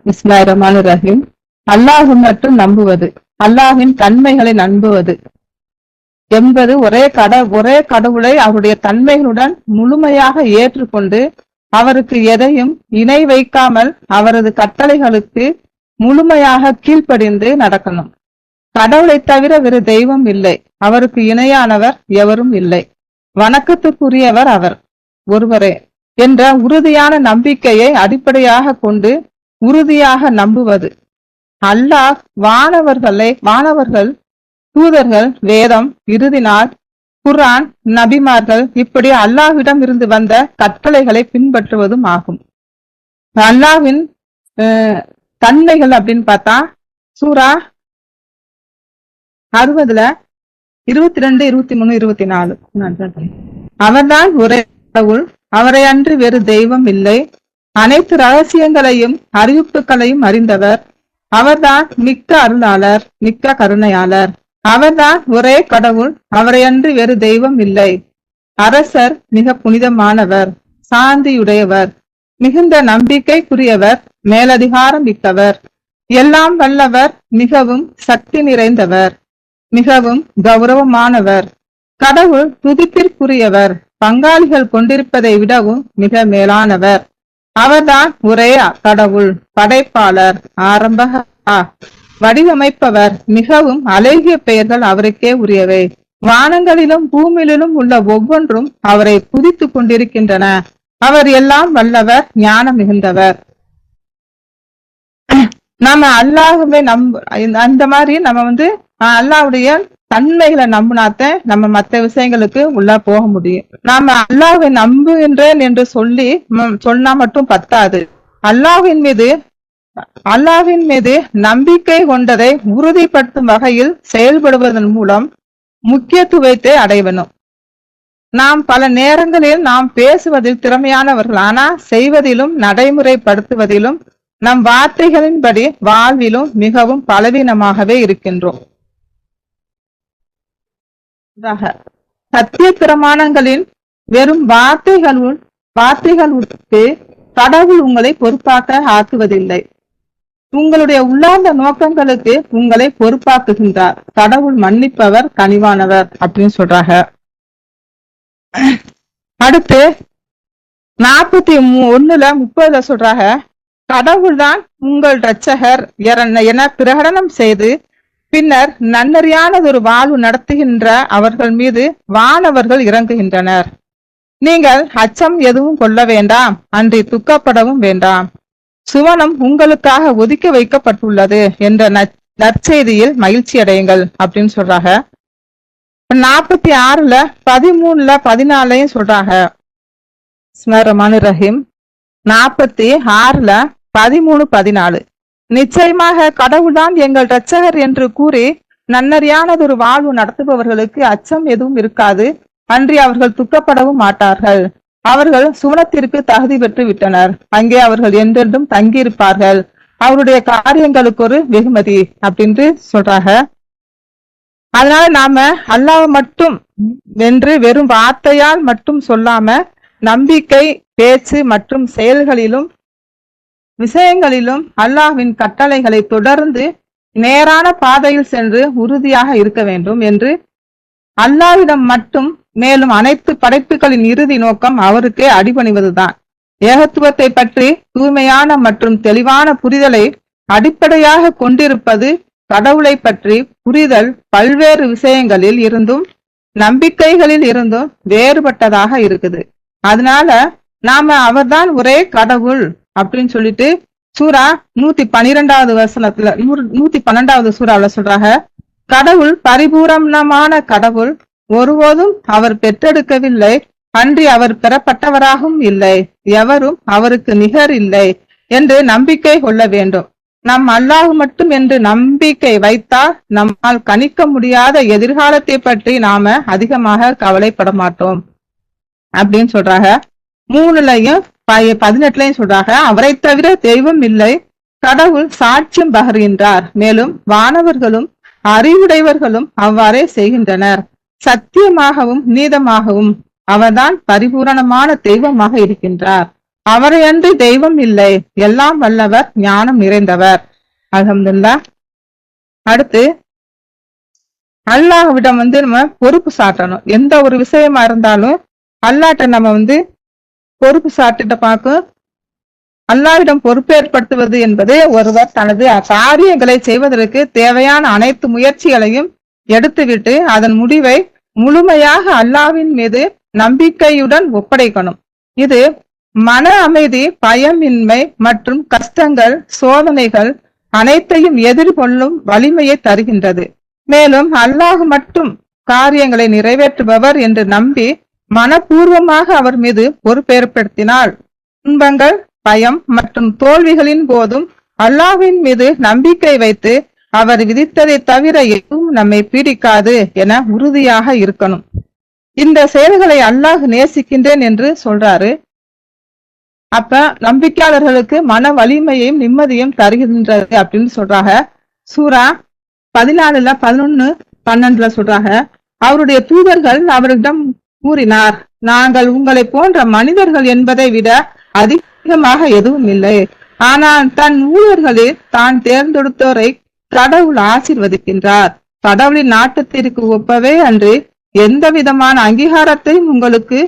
பிஸ்மில்லாஹிர்ரஹ்மானிர்ரஹீம். அல்லாஹ் மட்டும் நம்புவது, அல்லாஹின் தன்மைகளை நம்புவது என்பது ஒரே கடவுளை அவருடைய தன்மைகளுடன் முழுமையாக ஏற்றுக்கொண்டு அவருக்கு எதையும் இணை வைக்காமல் அவரது கட்டளைகளுக்கு முழுமையாக கீழ்ப்படிந்து நடக்கணும். கடவுளை தவிர வேறு தெய்வம் இல்லை, அவருக்கு இணையானவர் எவரும் இல்லை, வணக்கத்துக்குரியவர் அவர் ஒருவரே என்ற உறுதியான நம்பிக்கையை அடிப்படையாக கொண்டு உறுதியாக நம்புவது. அல்லாஹ் வானவர்கள், தூதர்கள், வேதம், இறுதி நாள், குர்ஆன், நபிமார்கள் இப்படி அல்லாஹ்விடம் இருந்து வந்த கட்டளைகளை பின்பற்றுவதும் ஆகும். அல்லாஹ்வின் தன்மைகள் அப்படின்னு பார்த்தா சூரா 60 22, 23, 24 அவர்தான் ஒரே கடவுள், அவரை அன்று வேறு தெய்வம் இல்லை, அனைத்து ரகசியங்களையும் அறிவிப்புகளையும் அறிந்தவர், அவர்தான் மிக்க அருளாளர், மிக்க கருணையாளர், அவர்தான் ஒரே கடவுள், அவரை அன்று வேறு தெய்வம் இல்லை, அரசர், மிக புனிதமானவர், சாந்தியுடையவர், மிகுந்த நம்பிக்கைக்குரியவர், மேலதிகாரம் மிக்கவர், எல்லாம் வல்லவர், மிகவும் சக்தி நிறைந்தவர், மிகவும் கௌரவமானவர், கடவுள் துதிப்பிற்குரியவர், பங்காளிகள் கொண்டிருப்பதை விடவும் மிக மேலானவர், அவர்தான் ஒரே கடவுள், படைப்பாளர், ஆரம்ப வடிவமைப்பவர், மிகவும் அழகிய பெயர்கள் அவருக்கே உரியவை, வானங்களிலும் பூமியிலும் உள்ள ஒவ்வொன்றும் அவரை புதித்துக் கொண்டிருக்கின்றன, அவர் எல்லாம் வல்லவர், ஞானம் மிகுந்தவர். நம்ம அல்லாஹ்வை அந்த மாதிரி நம்ம அல்லாஹ்வுடைய தன்மைகளை நம்பினாத்த நம்ம மற்ற விஷயங்களுக்கு உள்ள போக முடியும். நாம அல்லாஹ்வை நம்புகின்றேன் என்று சொன்னா மட்டும் பத்தாது. அல்லாஹ்வின் மீது நம்பிக்கை கொண்டதை உறுதிப்படுத்தும் வகையில் செயல்படுவதன் மூலம் முக்கியத்துவத்தை அடைவனும். நாம் பல நேரங்களில் நாம் பேசுவதில் திறமையானவர்கள், ஆனா செய்வதிலும் நடைமுறைப்படுத்துவதிலும் நம் வார்த்தைகளின்படி வாழ்விலும் மிகவும் பலவீனமாகவே இருக்கின்றோம். சத்திய பிரமாணங்களின் வெறும் வார்த்தைகளுக்கு கடவுள் உங்களை பொறுப்பாக ஆக்குவதில்லை, உங்களுடைய உள்ளார்ந்த நோக்கங்களுக்கு உங்களை பொறுப்பாக்குகின்றார். கடவுள் மன்னிப்பவர், கனிவானவர் அப்படின்னு சொல்றாங்க. அடுத்து 41:30 சொல்றாங்க, கடவுள் தான் உங்கள் இரட்சகர் என பிரகடனம் செய்து பின்னர் நன்னறியானதொரு வாழ்வு நடத்துகின்ற அவர்கள் மீது வானவர்கள் இறங்குகின்றனர். நீங்கள் அச்சம் எதுவும் கொள்ள வேண்டாம், அன்றி துக்கப்படவும் வேண்டாம், சுவனம் உங்களுக்காக ஒதுக்கி வைக்கப்பட்டுள்ளது என்ற நற்செய்தியில் மகிழ்ச்சி அடையுங்கள் அப்படின்னு சொல்றாங்க. 46, 13, 14 சொல்றாங்க. ரஹீம் 46, 13, 14 நிச்சயமாக கடவுள்தான் எங்கள் இரட்சகர் என்று கூறி நன்னறியானதொரு வாழ்வு நடத்துபவர்களுக்கு அச்சம் எதுவும் இருக்காது, அன்றி அவர்கள் துக்கப்படவும் மாட்டார்கள், அவர்கள் சுவனத்திற்கு தகுதி பெற்று விட்டனர், அங்கே அவர்கள் என்றென்றும் தங்கியிருப்பார்கள், அவருடைய காரியங்களுக்கு ஒரு வெகுமதி அப்படின்னு சொல்றாங்க. அதனால நாம அல்லாஹ் மட்டும் என்று வெறும் வார்த்தையால் மட்டும் சொல்லாம நம்பிக்கை, பேச்சு மற்றும் செயல்களிலும் விஷயங்களிலும் அல்லாஹ்வின் கட்டளைகளை தொடர்ந்து நேரான பாதையில் சென்று உறுதியாக இருக்க வேண்டும் என்று அல்லாஹ்விடம் மட்டும், மேலும் அனைத்து படைப்புகளின் இறுதி நோக்கம் அவருக்கே அடிபணிவதுதான். ஏகத்துவத்தை பற்றி தூய்மையான மற்றும் தெளிவான புரிதலை அடிப்படையாக கொண்டிருப்பது கடவுளை பற்றி புரிதல் பல்வேறு விஷயங்களில் இருந்தும் நம்பிக்கைகளில் இருந்தும் வேறுபட்டதாக இருக்குது. அதனால நாம அவர்தான் ஒரே கடவுள் அப்படின்னு சொல்லிட்டு சூரா 112 சூறாவுல சொல்றாங்க, கடவுள் பரிபூரணமான கடவுள், ஒருபோதும் அவர் பெற்றெடுக்கவில்லை, அன்றி அவர் பெறப்பட்டவராகவும் இல்லை, எவரும் அவருக்கு நிகர் இல்லை என்று நம்பிக்கை கொள்ள வேண்டும். நம் அல்லாஹ் மட்டும் என்று நம்பிக்கை வைத்தால் நம்மால் கணிக்க முடியாத எதிர்காலத்தை பற்றி நாம அதிகமாக கவலைப்பட மாட்டோம் அப்படின்னு சொல்றாங்க. 3 18 சொல்றாங்க, அவரை தவிர தெய்வம் இல்லை, கடவுள் சாட்சியம் பகர்கின்றார், மேலும் வானவர்களும் அறிவுடையவர்களும் அவ்வாறே செய்கின்றனர், சத்தியமாகவும் நீதமாகவும் அவர்தான் பரிபூரணமான தெய்வமாக இருக்கின்றார். அவரை அன்றி தெய்வம் இல்லை, எல்லாம் வல்லவர், ஞானம் நிறைந்தவர். அல்ஹம்துலில்லாஹ். அடுத்து அல்லாஹ்விடம் நம்ம பொறுப்பு சாட்டணும். எந்த ஒரு விஷயமா இருந்தாலும் அல்லாஹ்ட்ட நம்ம பொறுப்பு சாட்டிட்ட பார்க்கும். அல்லாஹ்விடம் பொறுப்பேற்படுத்துவது என்பது ஒருவர் தனது காரியங்களை செய்வதற்கு தேவையான அனைத்து முயற்சிகளையும் எடுத்துவிட்டு அதன் முடிவை முழுமையாக அல்லாஹ்வின் மீது நம்பிக்கையுடன் ஒப்படைக்கணும். இது மன அமைதி, பயமின்மை மற்றும் கஷ்டங்கள், சோதனைகள் அனைத்தையும் எதிர்கொள்ளும் வலிமையை தருகின்றது. மேலும் அல்லாஹ் மட்டும் காரியங்களை நிறைவேற்றுபவர் என்று நம்பி மனப்பூர்வமாக அவர் மீது பொறுப்பேற்படுத்தினால் துன்பங்கள், பயம் மற்றும் தோல்விகளின் போதும் அல்லாஹ்வின் மீது நம்பிக்கை வைத்து அவர் விதித்ததை தவிர எதுவும் நம்மை பீடிக்காது என உறுதியாக இருக்கணும். இந்த செயல்களை அல்லாஹ் நேசிக்கின்றேன் என்று சொல்றாரு. அப்ப நம்பிக்கையாளர்களுக்கு மன வலிமையையும் நிம்மதியும் தருகின்றது அப்படின்னு சொல்றாங்க. சூரா 14:11-12 சொல்றாங்க, அவருடைய தூதர்கள் அவரிடம் கூறினார், நாங்கள் உங்களை போன்ற மனிதர்கள் என்பதை விட அதிகமாக எதுவும் இல்லை. ஆனால் தன் ஊழியர்களில் தான் தேர்ந்தெடுத்தோரை கடவுள் ஆசீர்வதிக்கின்றார். கடவுளின் நாட்டத்திற்கு ஒப்பவே அன்று எந்த விதமான அங்கீகாரத்தையும் உங்களுக்கு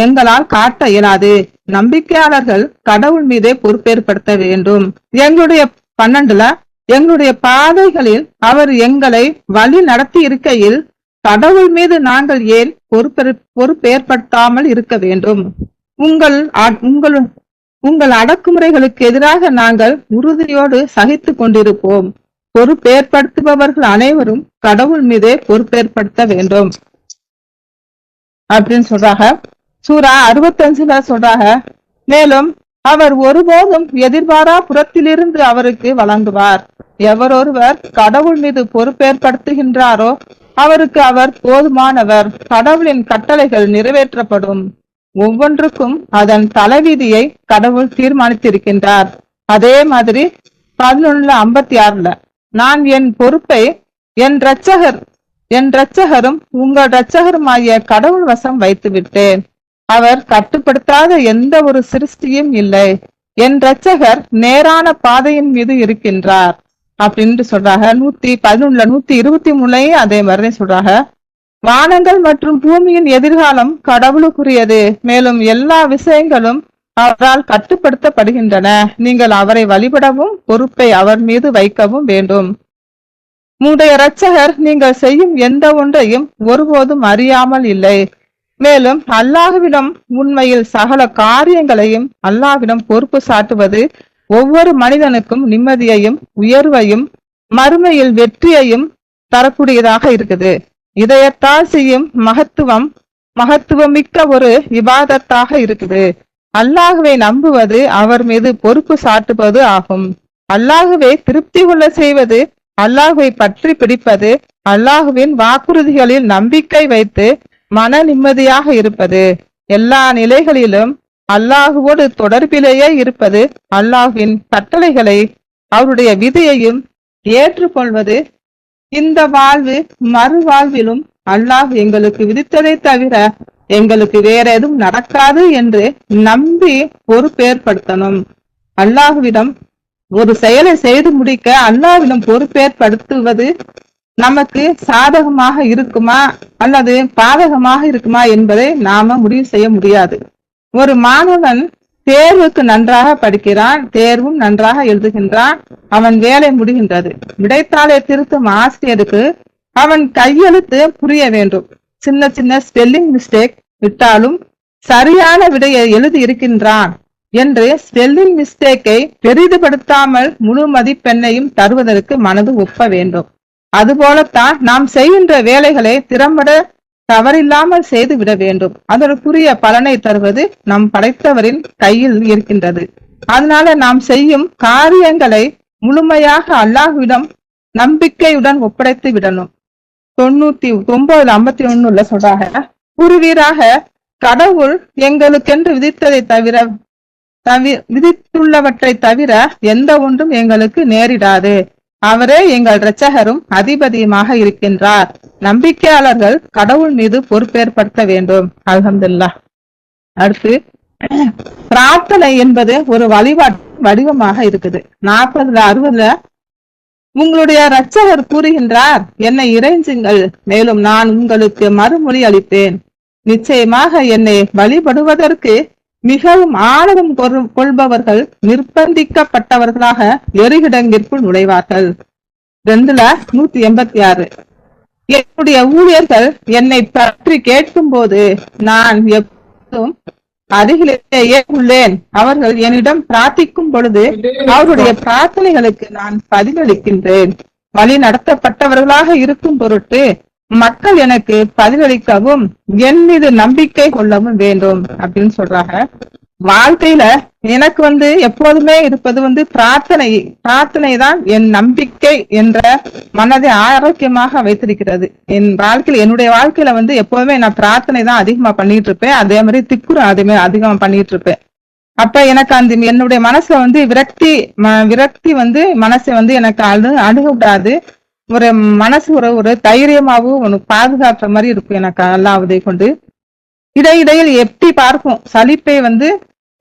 எங்களால் காட்ட இயலாது. நம்பிக்கையாளர்கள் கடவுள் மீதே பொறுப்பேற்படுத்த வேண்டும். எங்களுடைய 12 எங்களுடைய பாதைகளில் அவர் எங்களை வழி நடத்தி இருக்கையில் கடவுள் மீது நாங்கள் ஏன் பொறுப்பேற்படுத்தாமல் இருக்க வேண்டும்? உங்கள் அடக்குமுறைகளுக்கு எதிராக நாங்கள் உறுதியோடு சகித்துக் கொண்டிருப்போம். பொறுப்பேற்படுத்துபவர்கள் அனைவரும் கடவுள் மீதே பொறுப்பேற்படுத்த வேண்டும் அப்படின்னு சொல்றாங்க. சூரா 65 சொல்றாங்க, மேலும் அவர் ஒருபோதும் எதிர்பாரா புறத்திலிருந்து அவருக்கு வழங்குவார். எவரொருவர் கடவுள் மீது பொறுப்பேற்படுத்துகின்றாரோ அவருக்கு அவர் போதுமானவர். கடவுளின் கட்டளைகள் நிறைவேற்றப்படும். ஒவ்வொன்றுக்கும் அதன் தலைவிதியை கடவுள் தீர்மானித்திருக்கின்றார். அதே மாதிரி 11:56 நான் என் பொறுப்பை என் இரட்சகரும் உங்கள் இரட்சகருமாகிய கடவுள் வசம் வைத்து விட்டேன். அவர் கட்டுப்படுத்தாத எந்த ஒரு சிருஷ்டியும் இல்லை. என் இரட்சகர் நேரான பாதையின் மீது இருக்கின்றார் அப்படின்னு சொல்றாங்க. 123 அதே மாதிரி சொல்றாங்க. வானங்கள் மற்றும் பூமியின் எதிர்காலம் கடவுளுக்குரியது. மேலும் எல்லா விஷயங்களும் அவரால் கட்டுப்படுத்தப்படுகின்றன. நீங்கள் அவரை வழிபடவும் பொறுப்பை அவர் மீது வைக்கவும் வேண்டும். உங்களுடைய இரட்சகர் நீங்கள் செய்யும் எந்த ஒன்றையும் ஒருபோதும் அறியாமல் இல்லை. மேலும் அல்லாஹ்விடம் உண்மையில் சகல காரியங்களையும் அல்லாஹ்விடம் பொறுப்பு சாட்டுவது ஒவ்வொரு மனிதனுக்கும் நிம்மதியையும் உயர்வையும் மறுமையில் வெற்றியையும் தரக்கூடியதாக இருக்குது. இதயத்தால் செய்யும் மகத்துவமிக்க ஒரு இபாதத்தாக இருக்குது. அல்லாஹ்வை நம்புவது அவர் மீது பொறுப்பு சாட்டுவது ஆகும். அல்லாஹ்வை திருப்தி கொள்ள செய்வது, அல்லாஹ்வை பற்றி பிடிப்பது, அல்லாஹ்வின் வாக்குறுதிகளில் நம்பிக்கை வைத்து மன நிம்மதியாக இருப்பது, எல்லா நிலைகளிலும் அல்லாஹுவோடு தொடர்பிலேயே இருப்பது, அல்லாஹ்வின் கட்டளைகளை அவருடைய விதியையும் ஏற்றுக்கொள்வது. இந்த வாழ்வு மறுவாழ்விலும் அல்லாஹ் எங்களுக்கு விதித்ததை தவிர எங்களுக்கு வேற எதுவும் நடக்காது என்று நம்பி பொறுப்பேற்படுத்தணும். அல்லாஹ்விடம் ஒரு செயலை செய்து முடிக்க அல்லாஹ்விடம் பொறுப்பேற்படுத்துவது நமக்கு சாதகமாக இருக்குமா அல்லது பாதகமாக இருக்குமா என்பதை நாம முடிவு செய்ய முடியாது. ஒரு மாணவன் தேர்வுக்கு நன்றாக படிக்கிறான், தேர்வும் நன்றாக எழுதுகின்றான், அவன் வேலை முடிகின்றது. விடைத்தாளை திருத்தும் ஆசிரியருக்கு அவன் கையெழுத்து புரிய வேண்டும். சின்ன சின்ன ஸ்பெல்லிங் மிஸ்டேக் விட்டாலும் சரியான விடையை எழுதி இருக்கின்றான் என்று ஸ்பெல்லிங் மிஸ்டேக்கை பெரிதுபடுத்தாமல் முழு மதிப்பெண்ணையும் தருவதற்கு மனது ஒப்ப வேண்டும். அதுபோலத்தான் நாம் செய்கின்ற வேலைகளை திறம்பட தவறில்லாமல் செய்து விட வேண்டும். அதற்குரிய பலனை தருவது நம் படைத்தவரின் கையில் இருக்கின்றது. அதனால நாம் செய்யும் காரியங்களை முழுமையாக அல்லாஹ்விடம் நம்பிக்கையுடன் ஒப்படைத்து விடணும். 99:51 சொல்றாங்க, கூறுவீராக, கடவுள் எங்களுக்கென்று விதித்துள்ளவற்றை தவிர எந்த ஒன்றும் எங்களுக்கு நேரிடாது. அவரே எங்கள் இரட்சகரும் அதிபதியுமாக இருக்கின்றார். நம்பிக்கையாளர்கள் கடவுள் மீது பொறுப்பேற்படுத்த வேண்டும். அல்ஹம்துலில்லாஹ். அடுத்து பிரார்த்தனை என்பது ஒரு வழிபாட்டு வடிவமாக இருக்குது. 40-60 உங்களுடைய இரட்சகர் கூறுகின்றார், என்னை இறைஞ்சுங்கள், மேலும் நான் உங்களுக்கு மறுமொழி அளிப்பேன். நிச்சயமாக என்னை வழிபடுவதற்கு மிகவும் ஆணவம் கொள்பவர்கள் நிர்பந்திக்கப்பட்டவர்களாக எரிகிடங்கிற்குள் நுழைவார்கள். 2:186 என்னுடைய ஊழியர்கள் என்னை பற்றி கேட்கும் போது நான் எப்போதும் அருகிலேயே உள்ளேன். அவர்கள் என்னிடம் பிரார்த்திக்கும் பொழுது அவருடைய பிரார்த்தனைகளுக்கு நான் பதிலளிக்கின்றேன். வழி நடத்தப்பட்டவர்களாக இருக்கும் பொருட்டு மக்கள் எனக்கு பதிலளிக்கவும் என் மீது நம்பிக்கை கொள்ளவும் வேண்டும் அப்படின்னு சொல்றாங்க. வாழ்க்கையில எனக்கு எப்போதுமே இருப்பது பிரார்த்தனை தான் என் நம்பிக்கை என்ற மனதை ஆரோக்கியமாக வைத்திருக்கிறது. என் வாழ்க்கையில என்னுடைய வாழ்க்கையில எப்போதுமே நான் பிரார்த்தனை தான் அதிகமா பண்ணிட்டு இருப்பேன். அதே மாதிரி திக்குறம் அதே மாதிரி அதிகமா பண்ணிட்டு இருப்பேன். அப்ப எனக்கு என்னுடைய மனசுல விரக்தி மனசை எனக்கு அணுகக்கூடாது. ஒரு மனசு ஒரு தைரியமாவும் உனக்கு பாதுகாக்கிற மாதிரி இருக்கும். எனக்கு அல்லாஹ்வை கொண்டு இடையிடையில் எப்படி பார்க்கும் சலிப்பை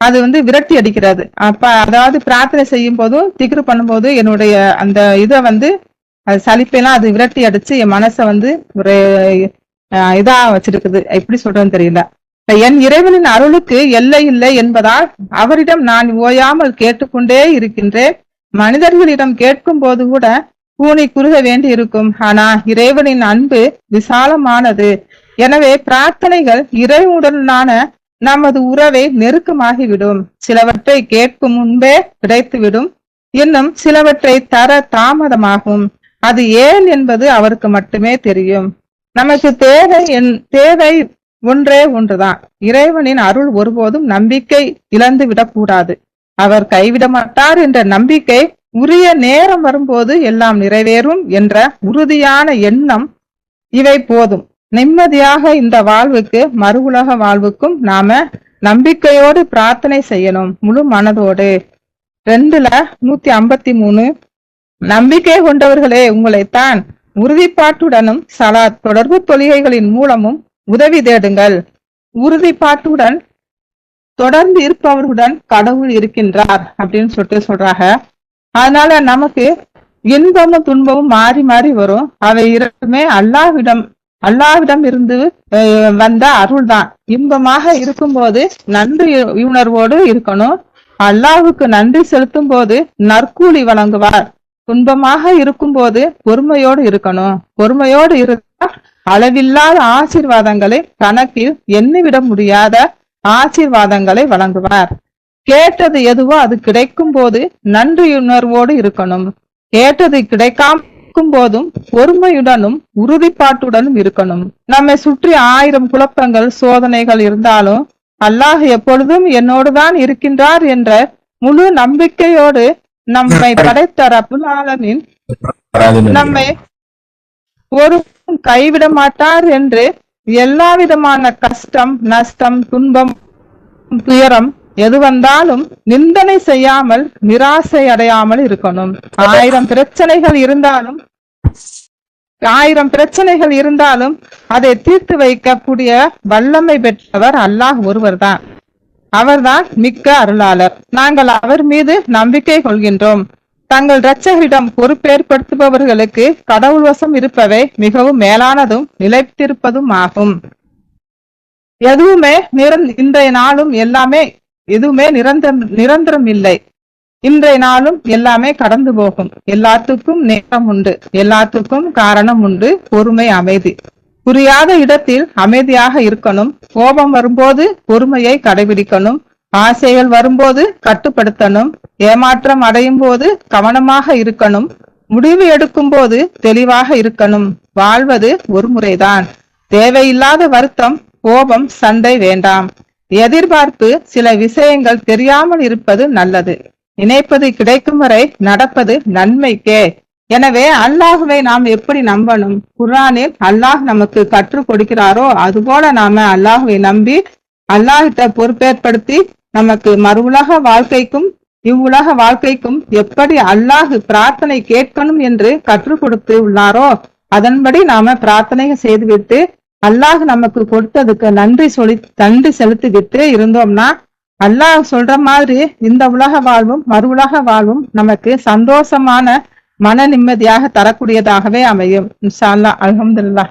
அது விரட்டி அடிக்கிறது. அப்ப அதாவது பிரார்த்தனை செய்யும் போதும் திக்ரு பண்ணும் போது என்னுடைய அந்த இதை அது சலிப்பெல்லாம் அது விரட்டி அடிச்சு என் மனசை ஒரு இதா வச்சிருக்குது. எப்படி சொல்றேன்னு தெரியல. என் இறைவனின் அருளுக்கு எல்லை இல்லை என்பதால் அவரிடம் நான் ஓயாமல் கேட்டுக்கொண்டே இருக்கின்றேன். மனிதர்களிடம் கேட்கும் போது கூட கூனி குறுக வேண்டி இருக்கும். ஆனா இறைவனின் அன்பு விசாலமானது. எனவே பிரார்த்தனைகள் இறைவனுடனான நமது உறவை நெருக்கமாகிவிடும். சிலவற்றை கேட்கும் முன்பே கிடைத்துவிடும். இன்னும் சிலவற்றை தர தாமதமாகும். அது ஏன் என்பது அவருக்கு மட்டுமே தெரியும். நமக்கு தேவை ஒன்றே ஒன்றுதான். இறைவனின் அருள் ஒருபோதும் நம்பிக்கை இழந்து விடக்கூடாது. அவர் கைவிட மாட்டார் என்ற நம்பிக்கை, உரிய நேரம் வரும்போது எல்லாம் நிறைவேறும் என்ற உறுதியான எண்ணம், இவை போதும். நிம்மதியாக இந்த வாழ்வுக்கு மறு உலக வாழ்வுக்கும் நாம நம்பிக்கையோடு பிரார்த்தனை செய்யணும், முழு மனதோடு. 2:153 நம்பிக்கை கொண்டவர்களே, உங்களைத்தான் உறுதிப்பாட்டுடனும் சலாத் தொடர்பு தொழுகைகளின் மூலமும் உதவி தேடுங்கள். உறுதிப்பாட்டுடன் தொடர்ந்து இருப்பவர்களுடன் கடவுள் இருக்கின்றார் அப்படின்னு சொல்றாங்க. அதனால நமக்கு இன்பமும் துன்பமும் மாறி மாறி வரும். அவை இரண்டுமே அல்லாஹ்விடம் இருந்து வந்த அருள் தான். இன்பமாக இருக்கும்போது நன்றி உணர்வோடு இருக்கணும். அல்லாஹ்வுக்கு நன்றி செலுத்தும் போது நற்கூலி வழங்குவார். துன்பமாக இருக்கும்போது பொறுமையோடு இருக்கணும். பொறுமையோடு இருந்தால் அளவில்லாத ஆசீர்வாதங்களை, கணக்கில் எண்ணிவிட முடியாத ஆசீர்வாதங்களை வழங்குவார். கேட்டது எதுவோ அது கிடைக்கும் போது நன்றியுணர்வோடு இருக்கணும். கேட்டது கிடைக்காம போதும் பொறுமையுடனும் உறுதிப்பாட்டுடனும் இருக்கணும். நம்மை சுற்றி 1000 குழப்பங்கள் சோதனைகள் இருந்தாலும் அல்லாஹ் எப்பொழுதும் என்னோடுதான் இருக்கின்றார் என்ற முழு நம்பிக்கையோடு நம்மை படைத்த ரப்புல் ஆலமீன் நம்மை ஒரு கைவிட மாட்டார் என்று எல்லா விதமான கஷ்டம், நஷ்டம், துன்பம், துயரம் எது வந்தாலும் நிந்தனை செய்யாமல் நிராசை அடையாமல் இருக்கணும். 1000 பிரச்சனைகள் இருந்தாலும் அதை தீர்த்து வைக்கக்கூடிய வல்லமை பெற்றவர் அல்லாஹ் ஒருவர் தான். அவர்தான் மிக்க அருளாளர். நாங்கள் அவர் மீது நம்பிக்கை கொள்கின்றோம். தங்கள் இரட்சகரிடம் பொறுப்பேற்படுத்துபவர்களுக்கு கடவுள் வசம் இருப்பவை மிகவும் மேலானதும் நிலைத்திருப்பதும் ஆகும். இன்றைய நாளும் எல்லாமே எதுவுமே நிரந்தரம் இல்லை. இன்றைய நாளும் எல்லாமே கடந்து போகும். எல்லாத்துக்கும் நேரம் உண்டு, எல்லாத்துக்கும் காரணம் உண்டு. பொறுமை, அமைதி. புரியாத இடத்தில் அமைதியாக இருக்கணும். கோபம் வரும்போது பொறுமையை கடைபிடிக்கணும். ஆசைகள் வரும்போது கட்டுப்படுத்தணும். ஏமாற்றம் அடையும் போது கவனமாக இருக்கணும். முடிவு எடுக்கும் போது தெளிவாக இருக்கணும். வாழ்வது ஒரு முறைதான். தேவையில்லாத வருத்தம், கோபம், சண்டை வேண்டாம். எதிர்பார்ப்பு, சில விஷயங்கள் தெரியாமல் இருப்பது நல்லது. நினைப்பது கிடைக்கும் வரை நடப்பது நன்மைக்கே. எனவே அல்லாஹ்வை நாம் எப்படி நம்பணும்? குர்ஆனில் அல்லாஹ் நமக்கு கற்றுக் கொடுக்கிறாரோ அதுபோல நாம அல்லாஹ்வை நம்பி அல்லாஹ்கிட்ட பொறுப்பேற்படுத்தி நமக்கு மறு உலக வாழ்க்கைக்கும் இவ்வுலக வாழ்க்கைக்கும் எப்படி அல்லாஹ் பிரார்த்தனை கேட்கணும் என்று கற்றுக் கொடுத்து உள்ளாரோ அதன்படி நாம பிரார்த்தனை செய்துவிட்டு அல்லாஹ் நமக்கு கொடுத்ததுக்கு நன்றி செலுத்திவிட்டு இருந்தோம்னா அல்லாஹ் சொல்ற மாதிரி இந்த உலக வாழ்வும் மறு உலக வாழ்வும் நமக்கு சந்தோஷமான மன நிம்மதியாக தரக்கூடியதாகவே அமையும். இன்ஷா அல்லாஹ். அல்ஹம்துலில்லாஹ்.